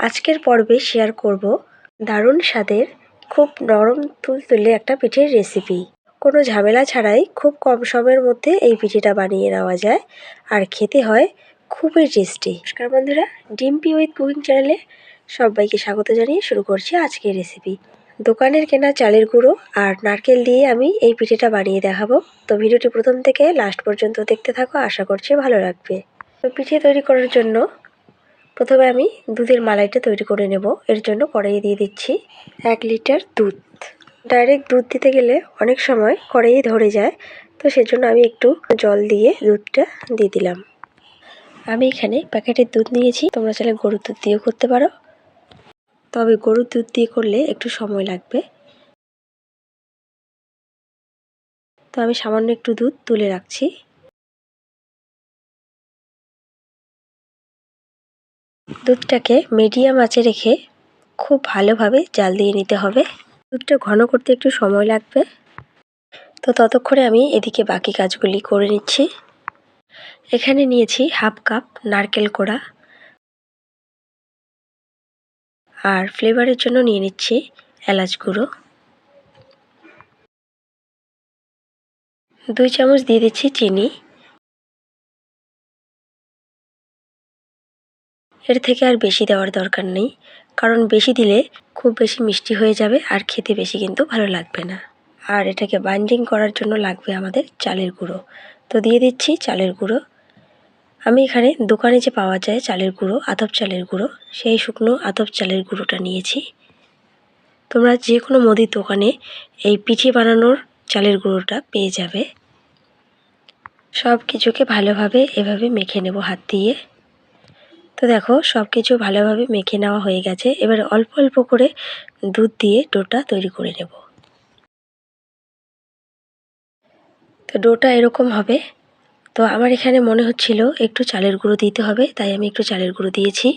আজকের পর্বে শেয়ার করব দারুণ স্বাদের খুব নরম তুলতুলে একটা পিঠের রেসিপি। কোনো ঝামেলা ছাড়াই খুব কম সময়ের মধ্যে এই পিঠেটা বানিয়ে নেওয়া যায় আর খেতে হয় খুবই টেস্টি। নমস্কার বন্ধুরা, ডিম্পি উইথ কুকিং চ্যানেলে সবাইকে স্বাগত জানিয়ে শুরু করছি আজকের রেসিপি। দোকানের কেনা চালের গুঁড়ো আর নারকেল দিয়ে আমি এই পিঠেটা বানিয়ে দেখাবো। তো ভিডিওটি প্রথম থেকে লাস্ট পর্যন্ত দেখতে থাকো, আশা করছি ভালো লাগবে। তো পিঠে তৈরি করার জন্য প্রথমে আমি দুধের মালাইটা তৈরি করে নেব। এর জন্য কড়াইয়ে দিয়ে দিচ্ছি 1 লিটার দুধ। ডাইরেক্ট দুধ দিতে গেলে অনেক সময় কড়াইয়ে ধরে যায়, তো সেজন্য আমি একটু জল দিয়ে দুধটা দিয়ে দিলাম। আমি এখানে প্যাকেটের দুধ নিয়েছি, তোমরা চাইলে গরুর দুধ দিয়েও করতে পারো, তবে গরুর দুধ দিয়ে করলে একটু সময় লাগবে। তো আমি সামান্য একটু দুধ তুলে রাখছি। দুধটাকে মিডিয়াম আঁচে রেখে খুব ভালোভাবে জাল দিয়ে নিতে হবে। দুধটা ঘন করতে একটু সময় লাগবে। তো ততক্ষণে আমি এদিকে বাকি কাজগুলি করে নিচ্ছি। এখানে নিয়েছি হাফ কাপ নারকেল কোড়া, আর ফ্লেভারের জন্য নিয়ে নিচ্ছি এলাচ গুঁড়ো। 2 চামচ দিয়ে দিচ্ছি চিনি। এর থেকে আর বেশি দেওয়ার দরকার নেই, কারণ বেশি দিলে খুব বেশি মিষ্টি হয়ে যাবে আর খেতে বেশি কিন্তু ভালো লাগবে না। আর এটাকে বাইন্ডিং করার জন্য লাগবে আমাদের চালের গুঁড়ো। তো দিয়ে দিচ্ছি চালের গুঁড়ো। আমি এখানে দোকানে যে পাওয়া যায় চালের গুঁড়ো, আতপ চালের গুঁড়ো, সেই শুকনো আতপ চালের গুঁড়োটা নিয়েছি। তোমরা যে কোনো মুদির দোকানে এই পিঠে বানানোর চালের গুঁড়োটা পেয়ে যাবে। সব কিছুকে ভালোভাবে এভাবে মেখে নেব হাত দিয়ে। তো দেখো সব কিছু ভালোভাবে মেখে নেওয়া হয়ে গেছে। এবার অল্প অল্প করে দুধ দিয়ে ডোটা তৈরি করে নেব। তো ডোটা এরকম হবে। তো আমার এখানে মনে হচ্ছিল একটু চালের গুঁড়ো দিতে হবে, তাই আমি একটু চালের গুঁড়ো দিয়েছি।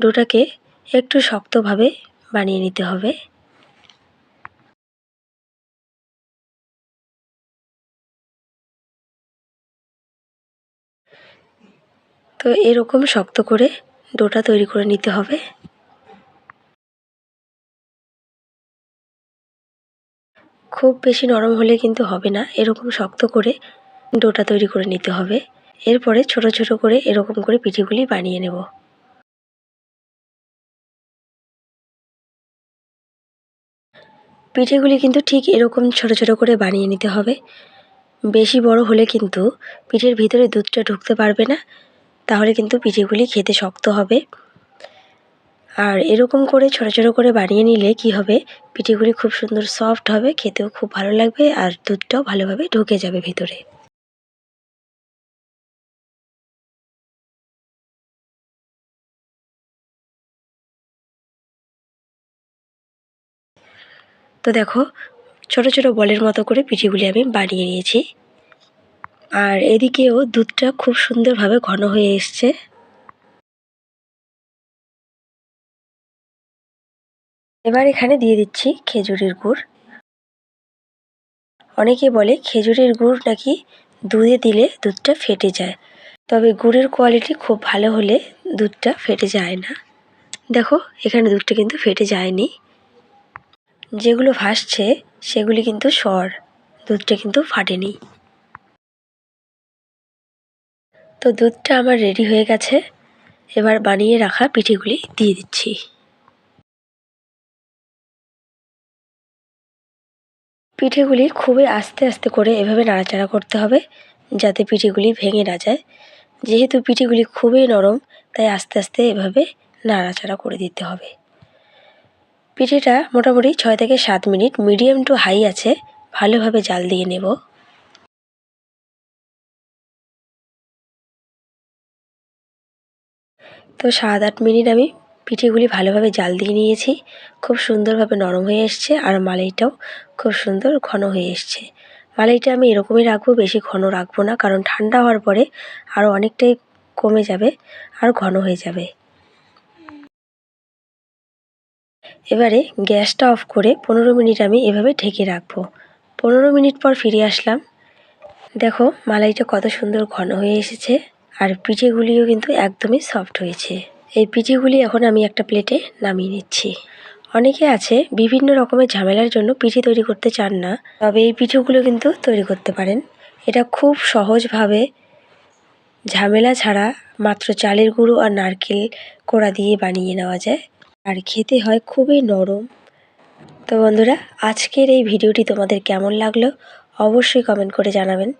ডোটাকে একটু শক্তভাবে বানিয়ে নিতে হবে। তো এরকম শক্ত করে ডোটা তৈরি করে নিতে হবে। খুব বেশি নরম হলে কিন্তু হবে না, এরকম শক্ত করে ডোটা তৈরি করে নিতে হবে। এরপরে ছোট ছোট করে এরকম করে পিঠেগুলি বানিয়ে নেব। পিঠেগুলি কিন্তু ঠিক এরকম ছোট ছোট করে বানিয়ে নিতে হবে। বেশি বড় হলে কিন্তু পিঠের ভিতরে দুধটা ঢুকতে পারবে না, তাহলে কিন্তু পিঠেগুলি খেতে শক্ত হবে। আর এরকম করে ছোট ছোট করে বানিয়ে নিলে কি হবে, পিঠেগুলি খুব সুন্দর সফট হবে, খেতেও খুব ভালো লাগবে আর দুধটাও ভালোভাবে ঢুকে যাবে ভিতরে। তো দেখো ছোট ছোট বলের মতো করে পিঠেগুলি আমি বানিয়ে নিয়েছি। আর এদিকেও দুধটা খুব সুন্দরভাবে ঘন হয়ে এসছে। এবার এখানে দিয়ে দিচ্ছি খেজুরের গুড়। অনেকে বলে খেজুরের গুড় নাকি দুধে দিলে দুধটা ফেটে যায়, তবে গুড়ের কোয়ালিটি খুব ভালো হলে দুধটা ফেটে যায় না। দেখো এখানে দুধটা কিন্তু ফেটে যায়নি, যেগুলো ভাসছে সেগুলি কিন্তু সর, দুধটা কিন্তু ফাটেনি। তো দুধটা আমার রেডি হয়ে গেছে। এবার বানিয়ে রাখা পিঠেগুলি দিয়ে দিচ্ছি। পিঠেগুলি খুবই আস্তে আস্তে করে এভাবে নাড়াচাড়া করতে হবে, যাতে পিঠেগুলি ভেঙে না যায়। যেহেতু পিঠেগুলি খুবই নরম, তাই আস্তে আস্তে এভাবে নাড়াচাড়া করে দিতে হবে। পিঠেটা মোটামুটি 6 থেকে 7 মিনিট মিডিয়াম টু হাই আছে ভালোভাবে জাল দিয়ে নেব। তো 7-8 মিনিট আমি পিঠেগুলি ভালোভাবে জাল দিয়ে নিয়েছি। খুব সুন্দরভাবে নরম হয়ে এসছে আর মালাইটাও খুব সুন্দর ঘন হয়ে এসছে। মালাইটা আমি এরকমই রাখবো, বেশি ঘন রাখবো না, কারণ ঠান্ডা হওয়ার পরে আরও অনেকটাই কমে যাবে আর ঘন হয়ে যাবে। এবারে গ্যাসটা অফ করে 15 মিনিট আমি এভাবে ঢেকে রাখবো। 15 মিনিট পর ফিরে আসলাম। দেখো মালাইটা কত সুন্দর ঘন হয়ে এসেছে আর পিঠেগুলিও কিন্তু একদমই সফট হয়েছে। এই পিঠেগুলি এখন আমি একটা প্লেটে নামিয়ে নিচ্ছি। অনেকে আছে বিভিন্ন রকমের ঝামেলার জন্য পিঠে তৈরি করতে চান না, তবে এই পিঠেগুলো কিন্তু তৈরি করতে পারেন। এটা খুব সহজভাবে ঝামেলা ছাড়া মাত্র চালের গুঁড়ো আর নারকেল কোড়া দিয়ে বানিয়ে নেওয়া যায়, আর খেতে হয় খুবই নরম। তো বন্ধুরা, আজকের এই ভিডিওটি তোমাদের কেমন লাগলো অবশ্যই কমেন্ট করে জানাবেন।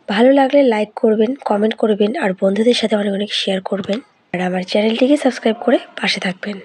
ভালো লাগলে লাইক করবেন, কমেন্ট করবেন আর বন্ধুদের সাথে অনেক অনেক শেয়ার করবেন। আর আমার চ্যানেলটিকে সাবস্ক্রাইব করে পাশে থাকবেন।